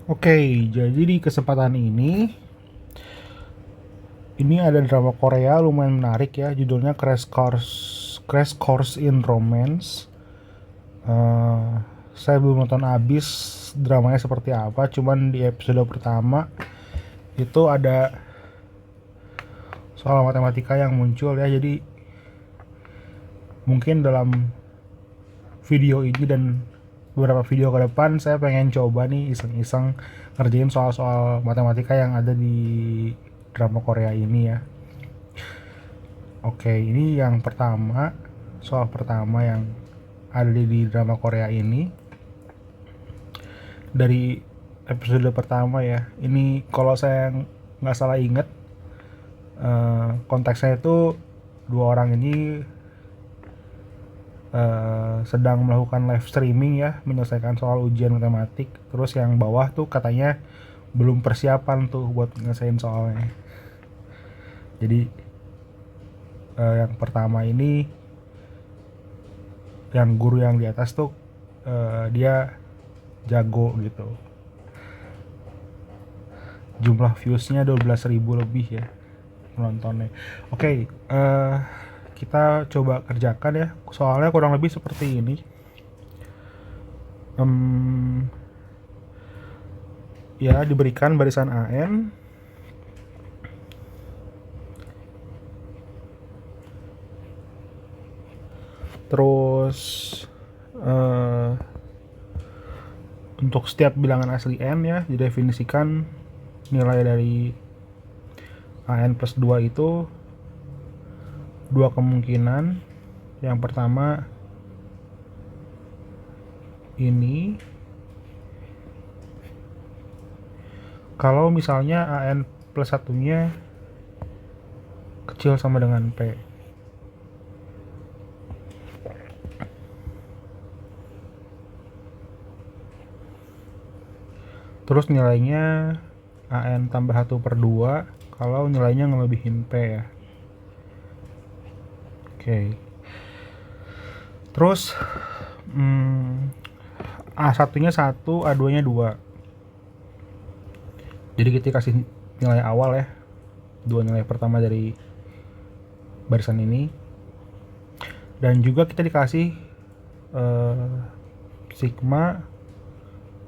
Oke, jadi di kesempatan ini ada drama Korea lumayan menarik ya, judulnya Crash Course in Romance. Eh, saya belum nonton abis dramanya seperti apa, cuman di episode pertama itu ada soal matematika yang muncul ya, jadi mungkin dalam video ini dan beberapa video ke depan saya pengen coba nih iseng-iseng ngerjain soal-soal matematika yang ada di drama Korea ini ya. Oke, ini yang pertama, soal pertama yang ada di drama Korea ini dari episode pertama ya. Ini kalau saya nggak salah inget, konteksnya itu dua orang ini sedang melakukan live streaming ya, menyelesaikan soal ujian matematik. Terus yang bawah tuh katanya belum persiapan tuh buat nyelesain soalnya. Jadi yang pertama ini, yang guru yang di atas tuh dia jago gitu. Jumlah viewsnya 12.000 lebih ya penontonnya. Oke, kita coba kerjakan ya. Soalnya kurang lebih seperti ini. Ya, diberikan barisan AN, terus untuk setiap bilangan asli n ya didefinisikan nilai dari AN plus 2 itu dua kemungkinan. Yang pertama ini, kalau misalnya AN plus satunya kecil sama dengan P. Terus nilainya AN tambah 1/2 kalau nilainya ngelebihin P ya. Oke. Terus A1-nya 1, A2-nya 2. Jadi kita kasih nilai awal ya, dua nilai pertama dari barisan ini. Dan juga kita dikasih sigma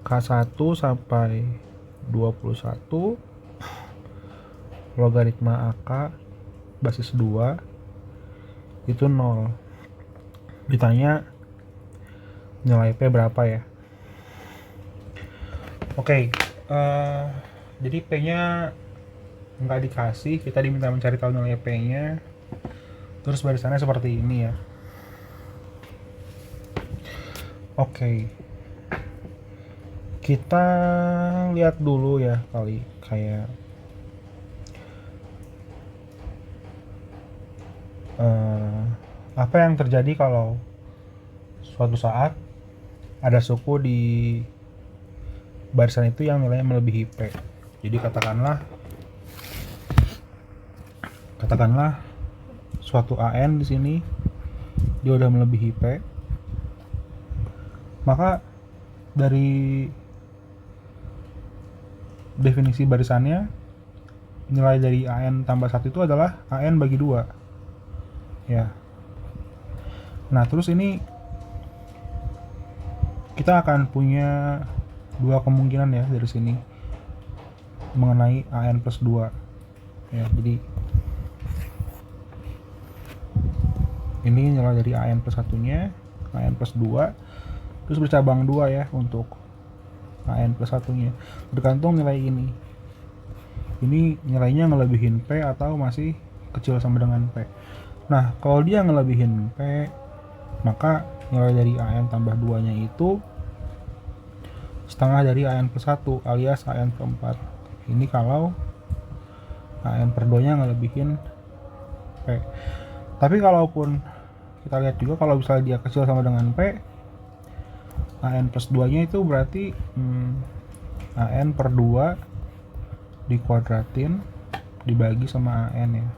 K1 sampai 21 logaritma AK basis 2 itu 0. Ditanya nilai P berapa ya. Oke, jadi P-nya nggak dikasih, kita diminta mencari tahu nilai P-nya. Terus barisannya seperti ini ya. Oke, kita lihat dulu ya kali kayak apa yang terjadi kalau suatu saat ada suku di barisan itu yang nilainya melebihi P. Jadi katakanlah suatu AN di sini dia udah melebihi P, maka dari definisi barisannya nilai dari AN tambah 1 itu adalah AN bagi 2 ya. Nah terus ini kita akan punya dua kemungkinan ya dari sini mengenai AN plus 2 ya. Jadi ini nilai dari AN plus 1 nya, AN plus 2, terus bercabang 2 ya untuk AN plus 1 nya, bergantung nilai ini nilainya ngelebihin P atau masih kecil sama dengan P. Nah kalau dia ngelebihin P, maka nilai dari AN tambah 2 nya itu setengah dari AN plus 1 alias AN per 4. Ini kalau AN per 2 nya ngelebihin P. Tapi kalaupun kita lihat juga kalau misalnya dia kecil sama dengan P, AN plus 2 nya itu berarti AN per 2 dikuadratin dibagi sama AN ya.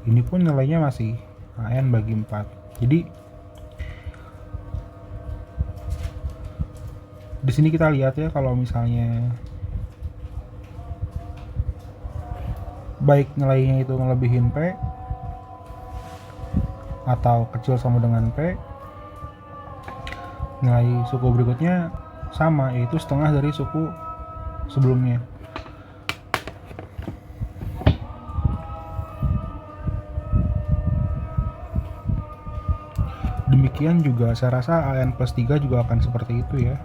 Ini pun nilainya masih AN bagi 4. Jadi Di sini kita lihat ya, kalau misalnya baik nilainya itu ngelebihin P atau kecil sama dengan P, nilai suku berikutnya sama, yaitu setengah dari suku sebelumnya. Demikian juga saya rasa AN plus 3 juga akan seperti itu ya.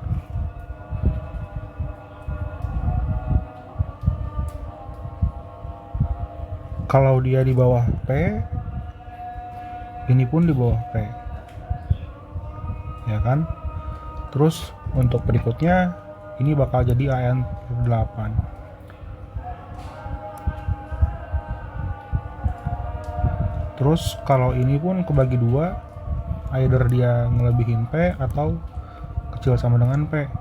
Kalau dia di bawah P, ini pun di bawah P, ya kan? Terus untuk berikutnya ini bakal jadi AN per 8. Terus kalau ini pun kebagi dua, either dia ngelebihin P atau kecil sama dengan P.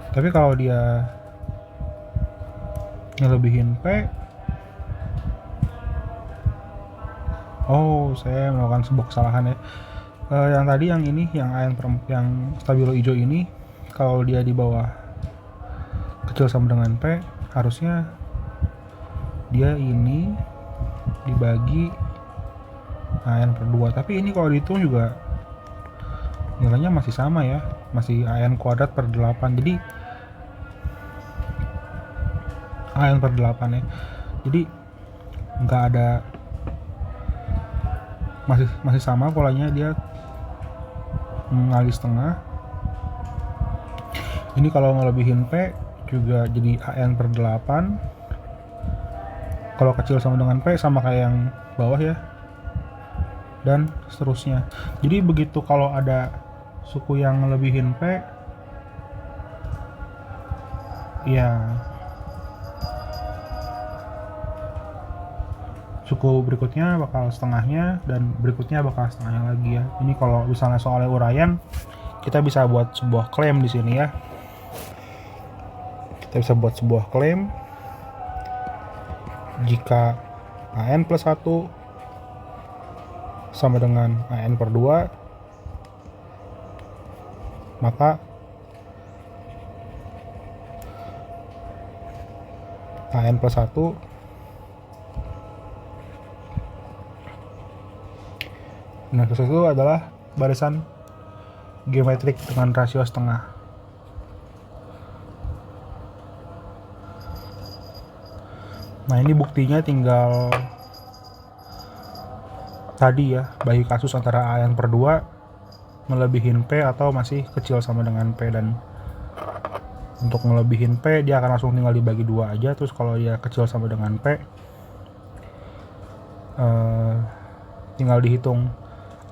Tapi kalau dia ngelebihin P, oh saya melakukan sebuah kesalahan ya. Yang tadi yang ini, yang stabilo hijau ini, kalau dia di bawah kecil sama dengan P, harusnya dia ini dibagi AN per 2. Tapi ini kalau dihitung juga nilainya masih sama ya, masih AN kuadrat per 8. Jadi AN per 8 ya. Jadi nggak ada, masih sama polanya, dia mengalih setengah. Ini kalau ngelebihin P juga jadi AN per 8. Kalau kecil sama dengan P sama kayak yang bawah ya, dan seterusnya. Jadi begitu kalau ada suku yang ngelebihin P, ya suku berikutnya bakal setengahnya, dan berikutnya bakal setengahnya lagi ya. Ini kalau misalnya soalnya uraian, kita bisa buat sebuah klaim di sini ya. Kita bisa buat sebuah klaim jika AN plus 1 sama dengan AN per 2, maka AN plus 1 itu adalah barisan geometrik dengan rasio setengah. Nah ini buktinya tinggal tadi ya, bagi kasus antara AN per 2 melebihin P atau masih kecil sama dengan P. Dan untuk melebihin P dia akan langsung tinggal dibagi 2 aja. Terus kalau dia kecil sama dengan P, tinggal dihitung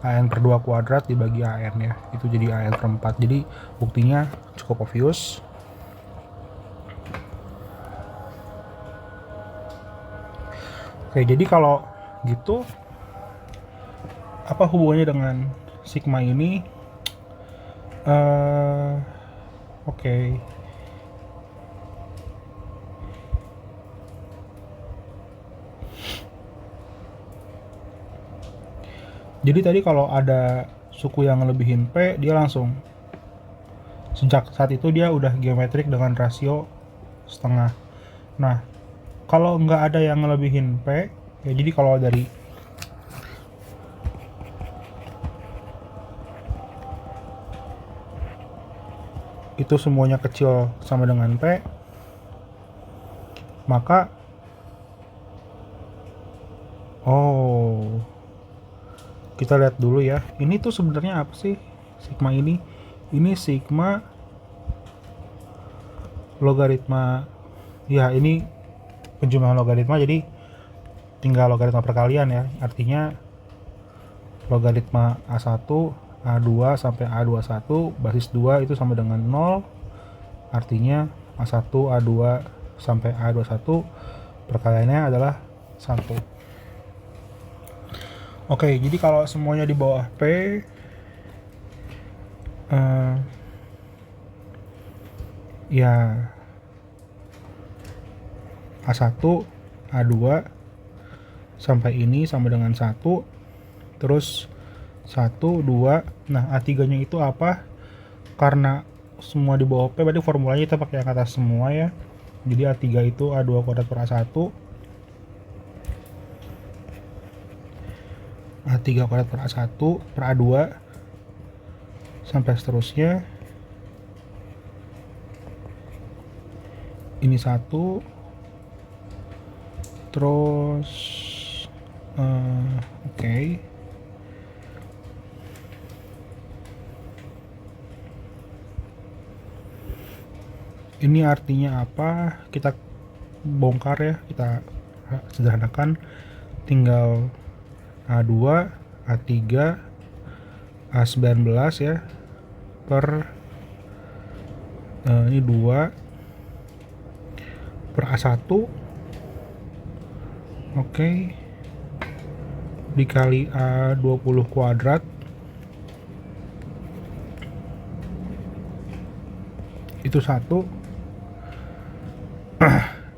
AN per 2 kuadrat dibagi AN ya, itu jadi AN per 4. Jadi buktinya cukup obvious. Oke, jadi kalau gitu, apa hubungannya dengan sigma ini? Oke. Jadi tadi kalau ada suku yang ngelebihin P, dia langsung, sejak saat itu dia udah geometrik dengan rasio setengah. Nah, kalau nggak ada yang ngelebihin P, ya jadi kalau dari itu semuanya kecil sama dengan P, maka kita lihat dulu ya, ini tuh sebenarnya apa sih sigma ini? Ini sigma logaritma ya, ini penjumlahan logaritma, jadi tinggal logaritma perkalian ya. Artinya logaritma A1 A2 sampai A21 basis 2 itu sama dengan 0. Artinya A1 A2 sampai A21 perkaliannya adalah 1. Oke, jadi kalau semuanya di bawah P, ya A1 A2 sampai ini sama dengan 1, terus 1 2. Nah A3 nya itu apa? Karena semua di bawah P, berarti formulanya kita pakai yang atas semua ya. Jadi A3 itu A2 kuadrat per A1, A3 kuadrat per A1 per A2 sampai seterusnya. Ini 1, terus oke. Ini artinya apa? Kita bongkar ya, kita sederhanakan. Tinggal A2, A3, A19 ya, per ini 2 per A1, oke, dikali A20 kuadrat, itu 1.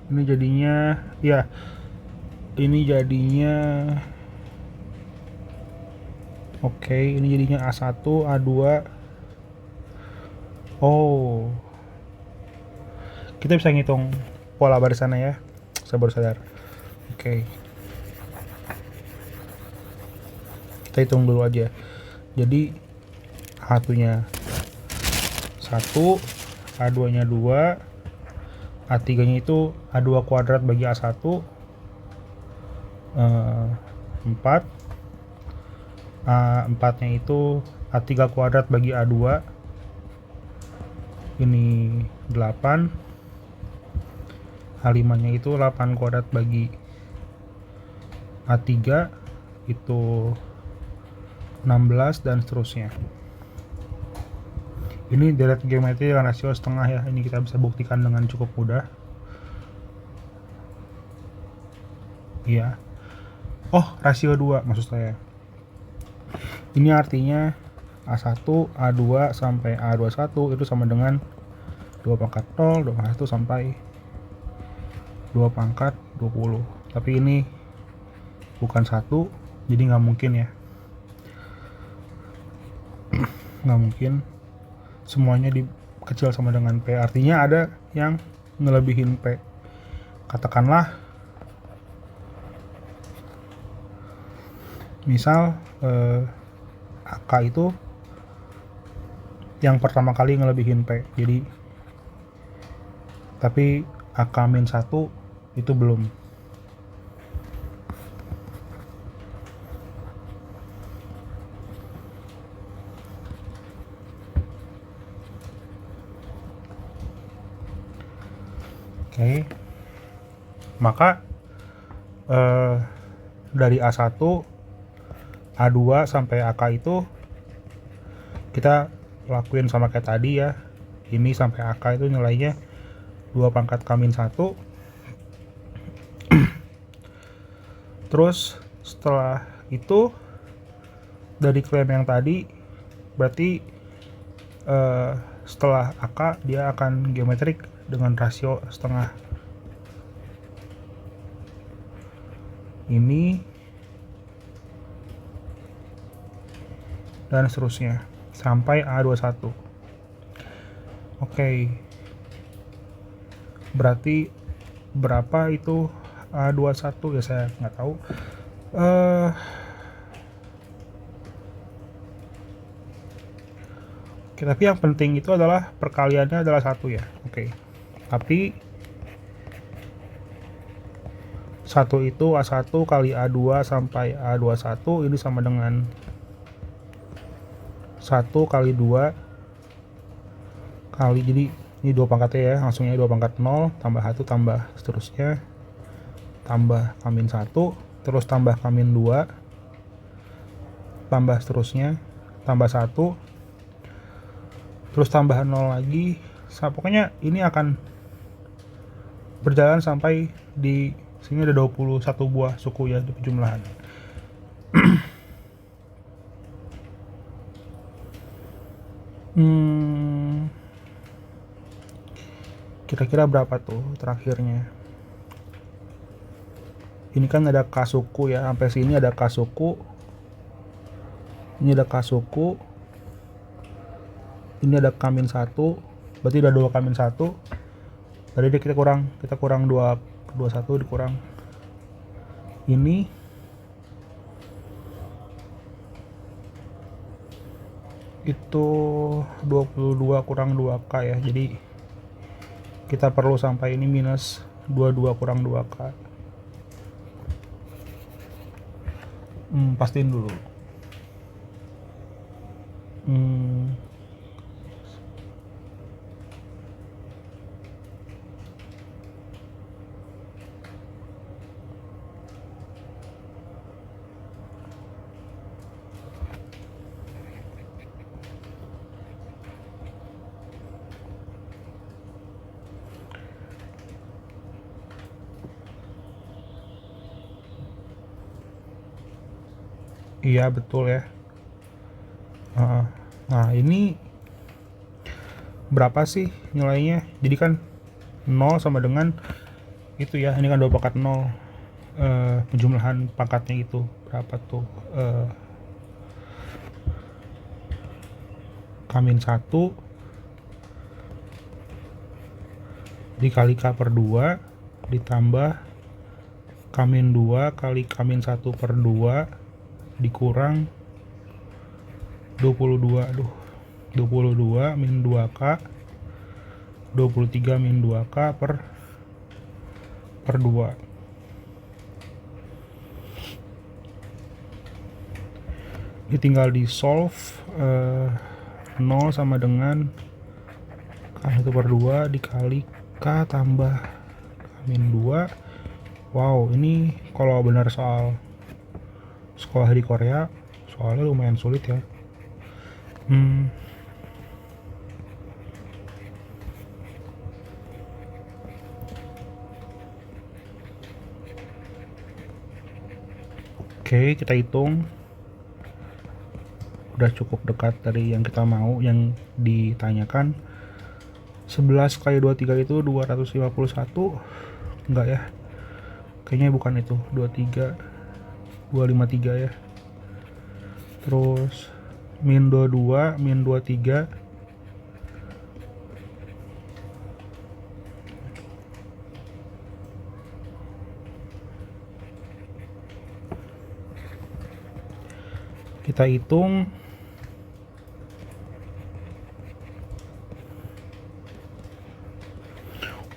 Ini jadinya ya, ini jadinya oke, ini jadinya A1, A2. Oh, kita bisa ngitung pola barisannya ya, saya baru sadar. Oke, kita hitung dulu aja. Jadi A1 nya 1, A2 nya 2, A3 nya itu A2 kuadrat bagi A1, 4, A4 nya itu A3 kuadrat bagi A2, ini 8, A5 nya itu 8 kuadrat bagi A3, itu 16, dan seterusnya. Ini deret geometri dengan rasio setengah ya, ini kita bisa buktikan dengan cukup mudah. Iya. Oh, rasio 2 maksud saya. Ini artinya A1, A2 sampai A21 itu sama dengan 2 pangkat 0, 2 pangkat 1 sampai 2 pangkat 20. Tapi ini bukan 1, jadi nggak mungkin ya. Nggak mungkin semuanya kecil sama dengan P. Artinya ada yang ngelebihin P. Katakanlah misal AK itu yang pertama kali ngelebihin P, jadi tapi AK-1 itu belum. Oke, maka dari A1, A2 sampai AK itu kita lakuin sama kayak tadi ya. Ini sampai AK itu nilainya 2 pangkat K-1. Terus setelah itu dari klaim yang tadi berarti setelah AK dia akan geometrik dengan rasio setengah. Ini dan seterusnya sampai A21. Oke. Berarti berapa itu A21 ya, saya nggak tahu. Oke, tapi yang penting itu adalah perkaliannya adalah 1 ya. Oke. Tapi 1 itu A1 kali A2 sampai A21 ini sama dengan 1 kali 2 kali, jadi ini 2 pangkatnya ya, langsungnya 2 pangkat 0 tambah 1 tambah seterusnya tambah K-1 terus tambah K-2 tambah seterusnya tambah 1 terus tambah 0 lagi. Pokoknya ini akan berjalan sampai di sini ada 21 buah suku ya di penjumlahan. Kira-kira berapa tuh terakhirnya? Ini kan ada K suku ya, sampai sini ada K suku. Ini ada K suku. Ini ada K-1. berarti udah 2 K min 1. Tadi kita kurang 21 dikurang ini itu 22 kurang 2K ya, jadi kita perlu sampai ini minus 22 kurang 2K. Pastiin dulu. Iya betul ya. Nah ini berapa sih nilainya? Jadi kan 0 sama dengan itu ya, ini kan 2 pangkat 0. Penjumlahan pangkatnya itu berapa tuh? K-1 dikali K per 2 ditambah K-2 kali K-1 per 2 dikurang 22 min 2K 23 min 2K per 2. Ini tinggal di solve. 0 sama dengan K1 per 2 dikali K tambah K min 2. Wow, ini kalau benar soal sekolah di Korea soalnya lumayan sulit ya. Oke, kita hitung. Udah cukup dekat dari yang kita mau, yang ditanyakan. 11 kali 23 itu 251. Enggak ya, kayaknya bukan itu. 253 ya. Terus min 22 min 23 kita hitung.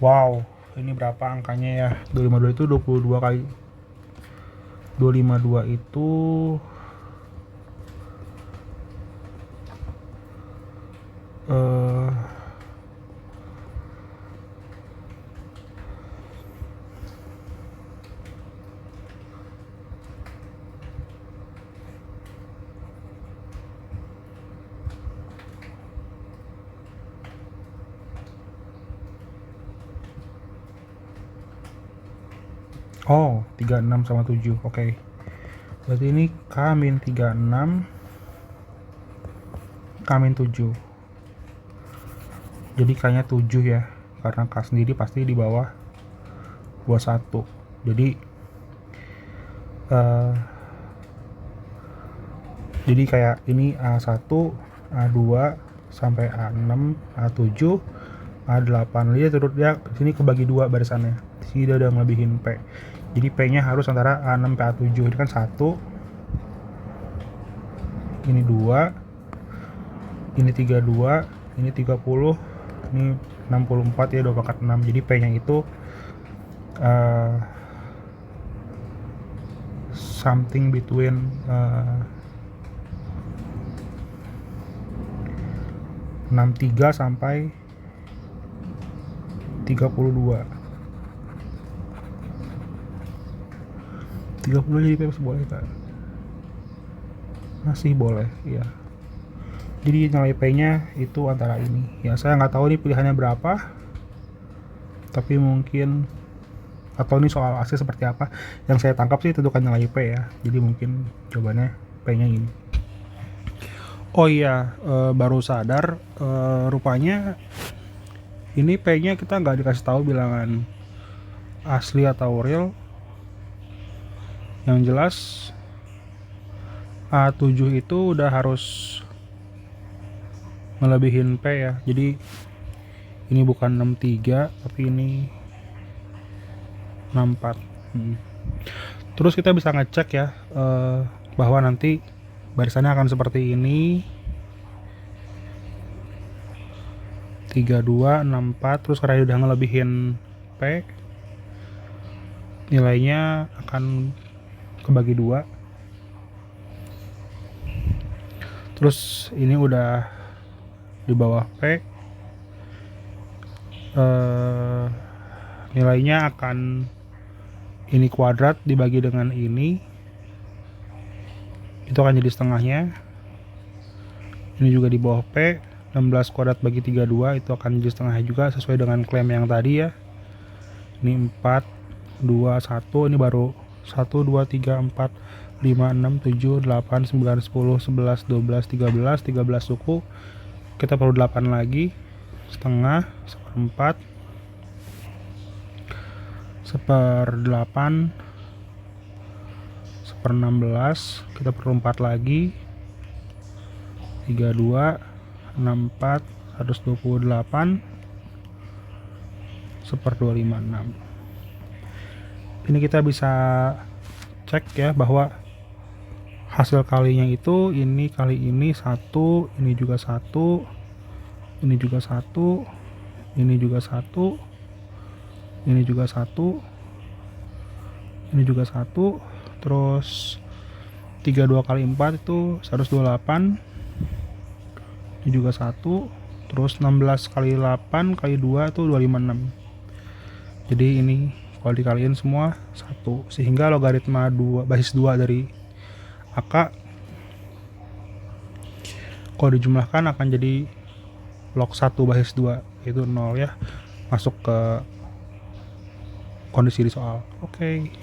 Wow, ini berapa angkanya ya? 252 itu 22 kali 252 itu oh 36 sama 7. Oke. Berarti ini K-36 K-7. Jadi K-nya 7 ya, karena K sendiri pasti di bawah 21. Jadi kayak ini A1, A2 sampai A6, A7, A8. Dia turut dia sini kebagi 2 barisannya. Sini dia udah ngelebihin P. Jadi P-nya harus antara A6 sampai A7. Ini kan 1. Ini 2. Ini 32, ini 30, ini 64 ya, 2 pangkat 6. Jadi P-nya itu something between 63 sampai 32. 30 jadi P masih boleh kan? Masih boleh ya. Jadi nilai P-nya itu antara ini. Ya saya nggak tahu nih pilihannya berapa. Tapi mungkin, atau ini soal asli seperti apa. Yang saya tangkap sih tentukan nilai P ya. Jadi mungkin jawabannya P-nya ini. Oh iya, baru sadar rupanya ini P-nya kita nggak dikasih tahu bilangan asli atau real. Yang jelas A7 itu udah harus melebihin P ya. Jadi ini bukan 63 tapi ini 64. Terus kita bisa ngecek ya bahwa nanti barisannya akan seperti ini, 32, 64. Terus karena udah ngelebihin P, nilainya akan kebagi 2. Terus ini udah di bawah P, nilainya akan ini kuadrat dibagi dengan ini, itu akan jadi setengahnya. Ini juga di bawah P, 16 kuadrat bagi 32 itu akan jadi setengahnya juga sesuai dengan klaim yang tadi ya. Ini 4, 2, 1, ini baru 1, 2, 3, 4, 5, 6, 7, 8, 9, 10, 11, 12, 13 suku. Kita perlu 8 lagi, setengah, seperempat, seperdelapan, 16, kita perlu 4 lagi, 32, 64, 128, 1/256. Ini kita bisa cek ya bahwa hasil kalinya itu ini kali ini 1, ini juga 1, ini juga 1, ini juga 1, ini juga 1, ini juga 1, terus 32 kali 4 itu 128, ini juga 1, terus 16 kali 8 kali 2 itu 256. Jadi ini kalau dikaliin semua 1, sehingga logaritma 2 basis 2 dari AK kalau dijumlahkan akan jadi log 1 basis 2, itu 0 ya, masuk ke kondisi di soal. Oke.